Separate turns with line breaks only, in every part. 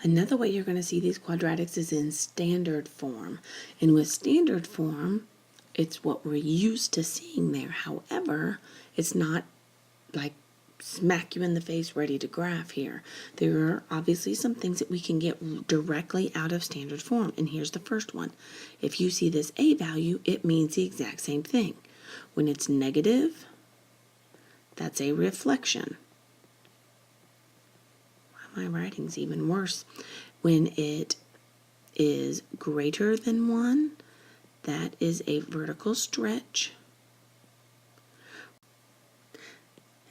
Another way you're going to see these quadratics is in standard form. And with standard form, it's what we're used to seeing there. However, it's not like smack you in the face ready to graph here. There are obviously some things that we can get directly out of standard form. And here's the first one. If you see this a value, it means the exact same thing. When it's negative, that's a reflection. My writing's even worse. When it is greater than 1, that is a vertical stretch.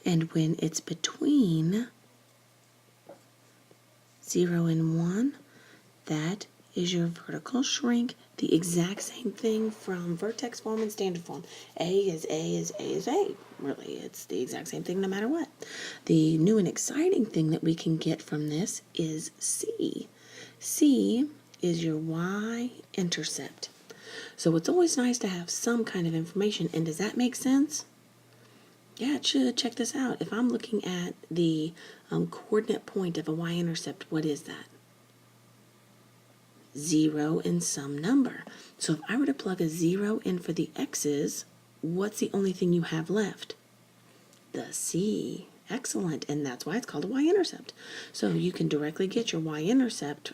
And when it's between 0 and 1, that is your vertical shrink. The exact same thing from vertex form and standard form. A is A is A is A. Really, it's the exact same thing no matter what. The new and exciting thing that we can get from this is C. C is your y-intercept. So it's always nice to have some kind of information. And does that make sense? Yeah, it should. Check this out. If I'm looking at the coordinate point of a y-intercept, what is that? 0 and some number. So if I were to plug a 0 in for the x's, what's the only thing you have left? The c. Excellent. And that's why it's called a y-intercept. So you can directly get your y-intercept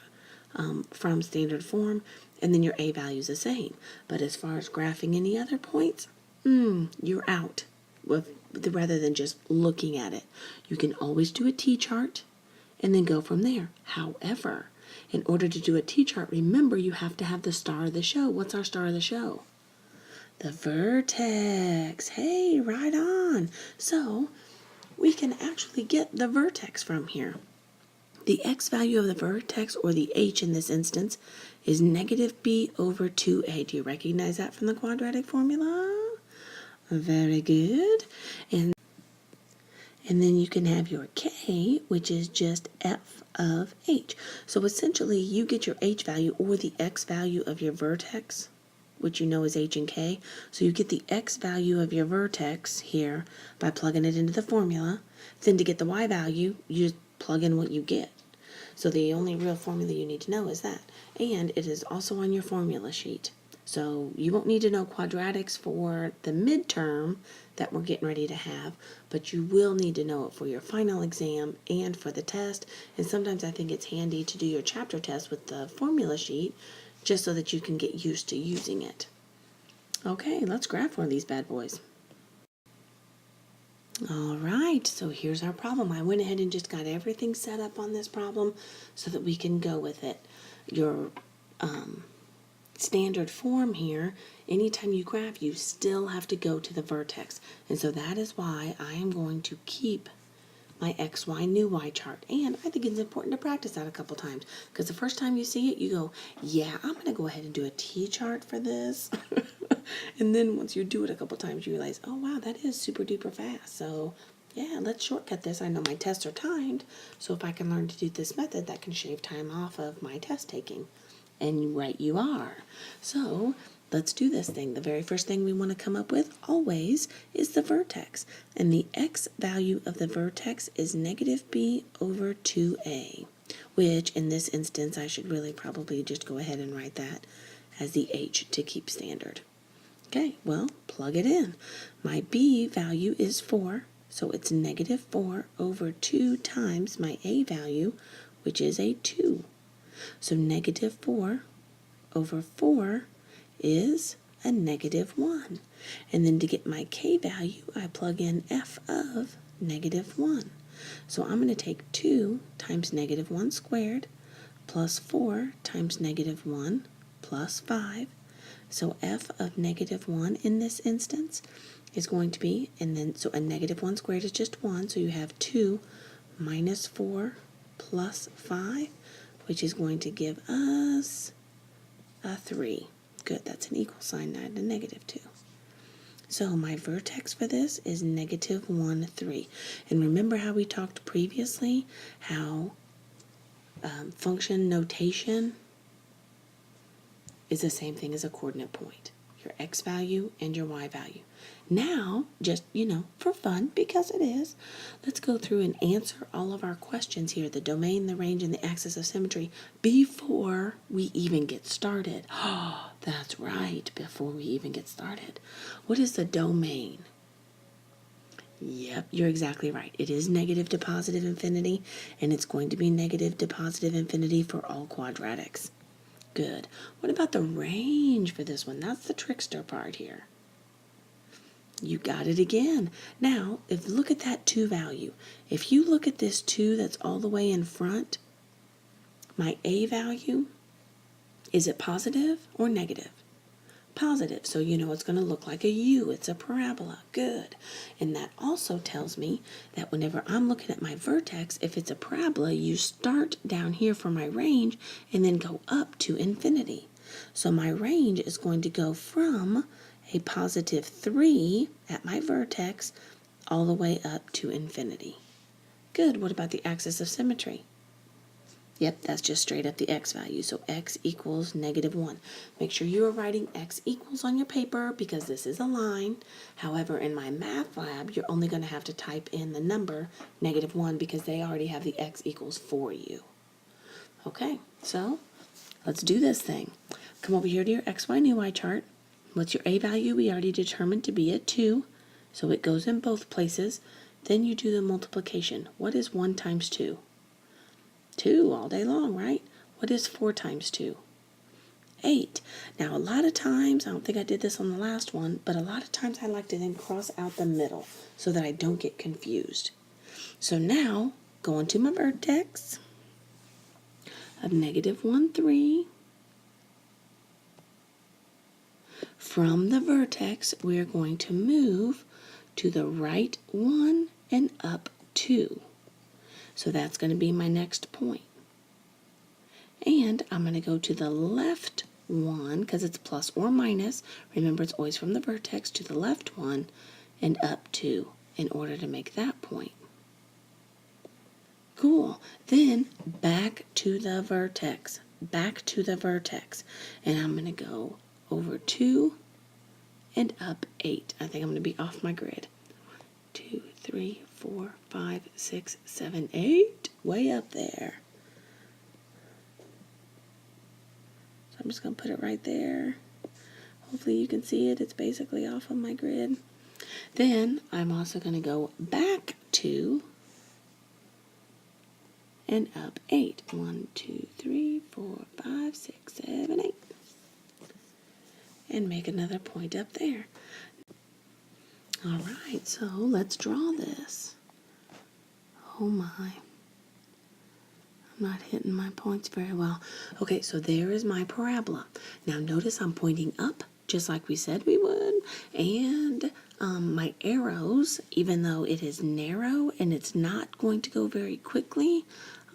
from standard form, and then your a value is the same. But as far as graphing any other points, you're out rather than just looking at it. You can always do a t-chart and then go from there. However, in order to do a t-chart, remember you have to have the star of the show. What's our star of the show? The vertex. Hey, right on. So we can actually get the vertex from here. The x value of the vertex, or the h in this instance, is negative b over 2a. Do you recognize that from the quadratic formula? Very good. And then you can have your k, which is just f of h. So essentially, you get your h value, or the x value of your vertex, which you know is h and k. So you get the x value of your vertex here by plugging it into the formula. Then to get the y value, you just plug in what you get. So the only real formula you need to know is that. And it is also on your formula sheet. So you won't need to know quadratics for the midterm that we're getting ready to have, but you will need to know it for your final exam and for the test. And sometimes I think it's handy to do your chapter test with the formula sheet just so that you can get used to using it. Okay, let's graph one of these bad boys. All right, so here's our problem. I went ahead and just got everything set up on this problem so that we can go with it. Your standard form here, anytime you graph, you still have to go to the vertex. And so that is why I am going to keep my x, y, new y chart. And I think it's important to practice that a couple times, because the first time you see it, you go, yeah, I'm going to go ahead and do a t-chart for this. And then once you do it a couple times, you realize, oh, wow, that is super duper fast. So yeah, let's shortcut this. I know my tests are timed, so if I can learn to do this method, that can shave time off of my test taking. And right you are. So let's do this thing. The very first thing we want to come up with always is the vertex. And the x value of the vertex is negative b over 2a, which in this instance, I should really probably just go ahead and write that as the h to keep standard. Okay, well, plug it in. My b value is 4, so it's negative 4 over 2 times my a value, which is a 2. So negative 4 over 4 is a negative 1. And then to get my k value, I plug in f of negative 1. So I'm going to take 2 times negative 1 squared plus 4 times negative 1 plus 5. So f of negative 1 in this instance is going to be, and then, so a negative 1 squared is just 1, so you have 2 minus 4 plus 5, which is going to give us a 3. Good, that's an equal sign, not a negative 2. So my vertex for this is negative 1, 3. And remember how we talked previously, how function notation is the same thing as a coordinate point. your x value and your y value. Now, just, for fun, because it is, let's go through and answer all of our questions here, the domain, the range, and the axis of symmetry, before we even get started. Oh, that's right, before we even get started. What is the domain? Yep, you're exactly right. It is negative to positive infinity, and it's going to be negative to positive infinity for all quadratics. Good. What about the range for this one? That's the trickster part here. You got it again. Now, look at that 2 value. If you look at this 2 that's all the way in front, my a value, is it positive or negative? Positive, so you know it's going to look like a U. It's a parabola. Good. And that also tells me that whenever I'm looking at my vertex, if it's a parabola, you start down here for my range and then go up to infinity. So my range is going to go from a positive 3 at my vertex all the way up to infinity. Good. What about the axis of symmetry? Yep, that's just straight up the x value. So x equals -1. Make sure you are writing x equals on your paper because this is a line. However, in my math lab, you're only going to have to type in the number -1 because they already have the x equals for you. Okay, so let's do this thing. Come over here to your x, y, new y chart. What's your a value? We already determined to be at 2, so it goes in both places. Then you do the multiplication. What is 1 times 2? 2 all day long, right? What is 4 times 2? 8. Now, a lot of times, I don't think I did this on the last one, but a lot of times I like to then cross out the middle so that I don't get confused. So now, going to my vertex of -1, 3. From the vertex, we're going to move to the right 1 and up 2. So that's going to be my next point. And I'm going to go to the left 1, because it's plus or minus. Remember, it's always from the vertex to the left 1 and up 2 in order to make that point. Cool. Then back to the vertex. Back to the vertex. And I'm going to go over 2 and up 8. I think I'm going to be off my grid. 2, 3, 4, 5, 6, 7, 8. Way up there. So I'm just going to put it right there. Hopefully you can see it. It's basically off of my grid. Then I'm also going to go back 2 and up 8. 1, 2, 3, 4, 5, 6, 7, 8. And make another point up there. All right, so let's draw this. Oh my. I'm not hitting my points very well. Okay, so there is my parabola. Now notice I'm pointing up, just like we said we would. And my arrows, even though it is narrow and it's not going to go very quickly,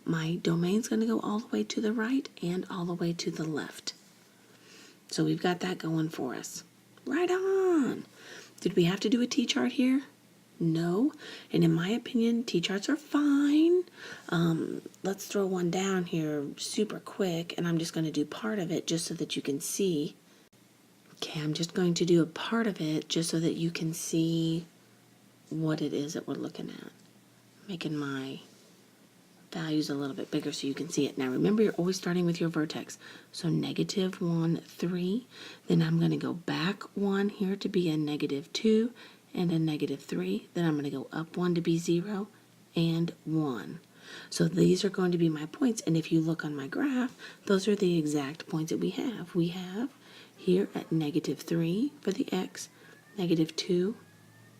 my domain's going to go all the way to the right and all the way to the left. So we've got that going for us. Right on. Did we have to do a T-chart here? No. And in my opinion, T-charts are fine. Let's throw one down here super quick, and I'm just going to do part of it just so that you can see. Okay, I'm just going to do a part of it just so that you can see what it is that we're looking at. Making my values a little bit bigger so you can see it. Now remember, you're always starting with your vertex. So -1, 3. Then I'm going to go back 1 here to be a -2 and a -3. Then I'm going to go up 1 to be 0 and 1. So these are going to be my points. And if you look on my graph, those are the exact points that we have. We have here at -3 for the x, -2,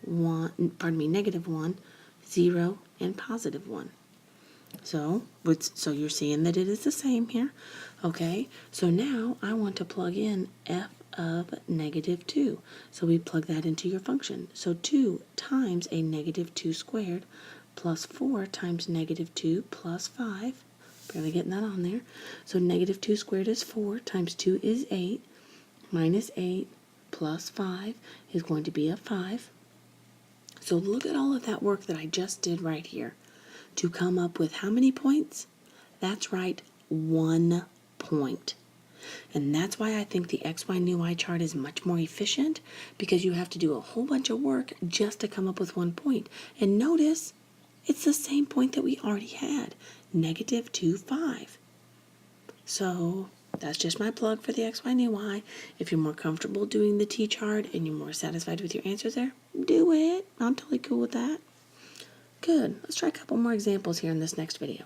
1, -1, 0, and +1. So you're seeing that it is the same here. Okay, so now I want to plug in f of -2. So we plug that into your function. So 2 times a -2 squared plus 4 times -2 plus 5. Barely getting that on there. So -2 squared is 4 times 2 is 8 minus 8 plus 5 is going to be a 5. So look at all of that work that I just did right here to come up with how many points? That's right, 1 point. And that's why I think the XY new Y chart is much more efficient, because you have to do a whole bunch of work just to come up with one point. And notice, it's the same point that we already had, negative 2, 5. So that's just my plug for the XY new Y. If you're more comfortable doing the T-chart and you're more satisfied with your answers there, do it. I'm totally cool with that. Good. Let's try a couple more examples here in this next video.